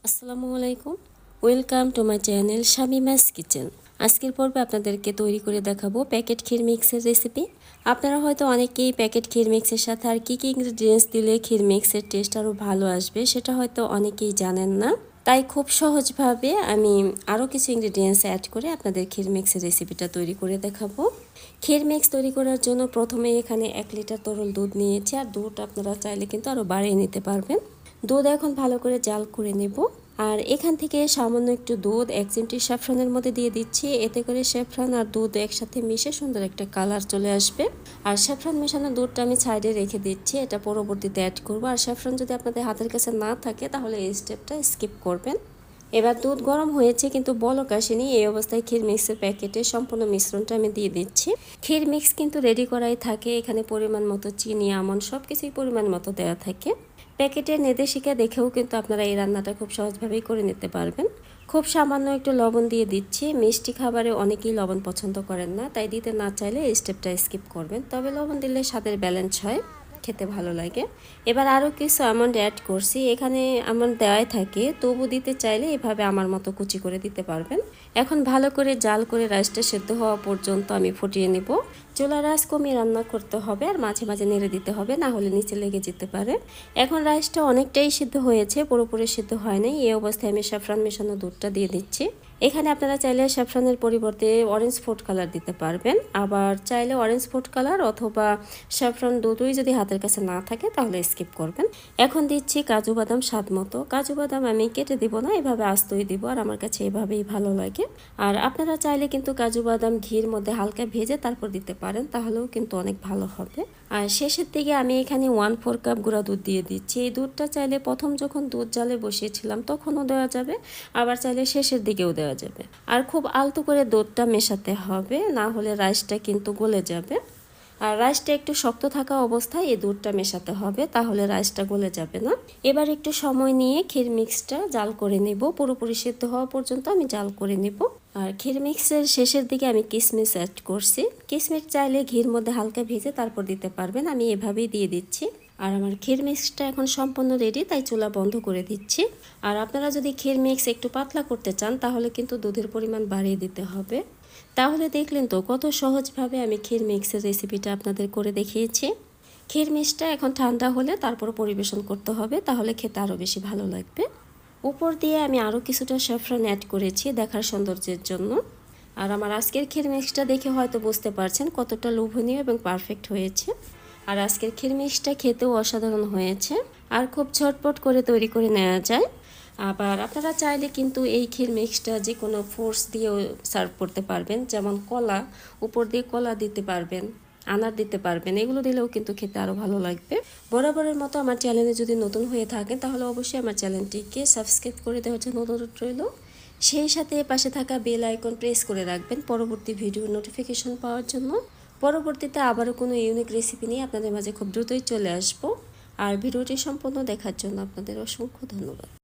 আসসালামু আলাইকুম, welcome to my channel Shamima's kitchen. আজকের পর্বে আপনাদেরকে তৈরি করে দেখাবো প্যাকেট ক্ষীর মিক্সের রেসিপি। আপনারা হয়তো অনেকেই প্যাকেট ক্ষীর মিক্সের সাথে আর কী কী ইনগ্রিডিয়েন্টস দিলে ক্ষীর মিক্সের টেস্ট আরও ভালো আসবে সেটা হয়তো অনেকেই জানেন না। তাই খুব সহজভাবে আমি আরও কিছু ইনগ্রিডিয়েন্টস অ্যাড করে আপনাদের ক্ষীর মিক্সের রেসিপিটা তৈরি করে দেখাবো। ক্ষীর মিক্স তৈরি করার জন্য প্রথমে এখানে 1 লিটার তরল দুধ নিয়েছি, আর দুধ আপনারা চাইলে কিন্তু আরও বাড়িয়ে নিতে পারবেন। দুধ এখন ভালো করে জাল করে নেব। আর এখান থেকে সামান্য একটু দুধ 1 চিমটি স্যাফরনের মধ্যে দিয়ে দিচ্ছি। এতে করে স্যাফরন আর দুধ একসাথে মিশে সুন্দর একটা কালার চলে আসবে। আর স্যাফরন মেশানো দুধটা আমি সাইডে রেখে দিচ্ছি, এটা পরবর্তীতে অ্যাড করব। আর স্যাফরন যদি আপনাদের হাতের কাছে না থাকে তাহলে এই স্টেপটা স্কিপ করবেন। এবার দুধ গরম হয়েছে কিন্তু বলক আসেনি, এই অবস্থায় ক্ষীর মিক্সের প্যাকেটে সম্পূর্ণ মিশ্রণটা আমি দিয়ে দিচ্ছি। ক্ষীর মিক্স কিন্তু রেডি করাই থাকে, এখানে পরিমাণ মতো চিনি আমন্ড সব কিছুই পরিমাণ মতো দেওয়া থাকে। প্যাকেটের নির্দেশিকা দেখেও কিন্তু আপনারা এই রান্নাটা খুব সহজভাবেই করে নিতে পারবেন। খুব সামান্য একটু লবণ দিয়ে দিচ্ছি। মিষ্টি খাবারে অনেকেই লবণ পছন্দ করেন না, তাই দিতে না চাইলে এই স্টেপটা স্কিপ করবেন, তবে লবণ দিলে স্বাদের ব্যালেন্স হয়, খেতে ভালো লাগে। এবার আরও কিছু আমন্ড অ্যাড করছি, এখানে আমন্ড দেওয়াই থাকে, তবু দিতে চাইলে এভাবে আমার মতো কুচি করে দিতে পারবেন। এখন ভালো করে জাল করে রাইসটা সেদ্ধ হওয়া পর্যন্ত আমি ফুটিয়ে নেব। চুলার আঁচ কমিয়ে রান্না করতে হবে, আর মাঝে মাঝে নেড়ে দিতে হবে, না হলে নিচে লেগে যেতে পারে। এখন রাইসটা অনেকটাই সিদ্ধ হয়েছে, পুরোপুরি সিদ্ধ হয় নাই। এই অবস্থায় আমি স্যাফরন মেশানো দুধটা দিয়ে দিচ্ছি। এখানে আপনারা চাইলে স্যাফরনের পরিবর্তে অরেঞ্জ ফুড কালার দিতে পারবেন, আবার চাইলে অরেঞ্জ ফুড কালার অথবা স্যাফরন দুটোই যদি হাতের কাছে না থাকে তাহলে স্কিপ করবেন। এখন দিচ্ছি কাজু বাদাম স্বাদ মতো। কাজু বাদাম আমি কেটে দিব না, এভাবে আস্তই দিব, আর আমার কাছে এভাবেই ভালো লাগে। আর আপনারা চাইলে কিন্তু কাজু বাদাম ঘির মধ্যে হালকা ভেজে তারপর দিতে পারেন, তাহলেও কিন্তু অনেক ভালো হবে। আর শেষের দিকে আমি এখানে 1/4 কাপ গুঁড়া দুধ দিয়ে দিচ্ছি। এই দুধটা চাইলে প্রথম যখন দুধ জালে বসিয়েছিলাম তখনও দেওয়া যাবে, আবার চাইলে শেষের দিকেও দেওয়া যাবে। আর খুব আলতো করে দুধটা মেশাতে হবে, না হলে রাইসটা কিন্তু গলে যাবে। আর রাইসটা একটু শক্ত থাকা অবস্থায় এই দুধটা মেশাতে হবে, তাহলে রাইসটা গলে যাবে না। এবার একটু সময় নিয়ে ক্ষীর মিক্সটা জাল করে নেব, পুরোপুরি সিদ্ধ হওয়া পর্যন্ত আমি জাল করে নেব। আর ক্ষীর মিক্সের শেষের দিকে আমি কিশমিশ অ্যাড করছি। কিশমিশ চাইলে ঘির মধ্যে হালকা ভেজে তারপর দিতে পারবেন, আমি এভাবেই দিয়ে দিচ্ছি। আর আমার ক্ষীর মিক্সটা এখন সম্পূর্ণ রেডি, তাই চুলা বন্ধ করে দিচ্ছি। আর আপনারা যদি ক্ষীর মিক্স একটু পাতলা করতে চান তাহলে কিন্তু দুধের পরিমাণ বাড়িয়ে দিতে হবে। তাহলে দেখলেন তো কত সহজভাবে আমি ক্ষীর মিক্সের রেসিপিটা আপনাদের করে দেখিয়েছি। ক্ষীর মিক্সটা এখন ঠান্ডা হলে তারপর পরিবেশন করতে হবে, তাহলে খেতে আরও বেশি ভালো লাগবে। উপর দিয়ে আমি আরও কিছুটা স্যাফরন অ্যাড করেছি দেখার সৌন্দর্যের জন্য। আর আমার আজকের ক্ষীর মিক্সটা দেখে হয়তো বুঝতে পারছেন কতটা লোভনীয় এবং পারফেক্ট হয়েছে। আর আজকের ক্ষীর মিক্সটা খেতেও অসাধারণ হয়েছে, আর খুব ঝটপট করে তৈরি করে নেওয়া যায়। আবার আপনারা চাইলে কিন্তু এই ক্ষীর মিক্সটা যে কোনো ফ্রুটস দিয়েও সার্ভ করতে পারবেন, যেমন কলা, উপর দিয়ে কলা দিতে পারবেন, আনার দিতে পারবেন, এগুলো দিলেও কিন্তু খেতে আরও ভালো লাগবে। বরাবরের মতো আমার চ্যানেলে যদি নতুন হয়ে থাকেন তাহলে অবশ্যই আমার চ্যানেলটিকে সাবস্ক্রাইব করে দেওয়ার জন্য অনুরোধ রইল। সেই সাথে পাশে থাকা বেল আইকন প্রেস করে রাখবেন পরবর্তী ভিডিওর নোটিফিকেশন পাওয়ার জন্য। পরবর্তীতে আবারও কোনো ইউনিক রেসিপি নিয়ে আপনাদের মাঝে খুব দ্রুতই চলে আসবো। আর ভিডিওটি সম্পূর্ণ দেখার জন্য আপনাদের অসংখ্য ধন্যবাদ।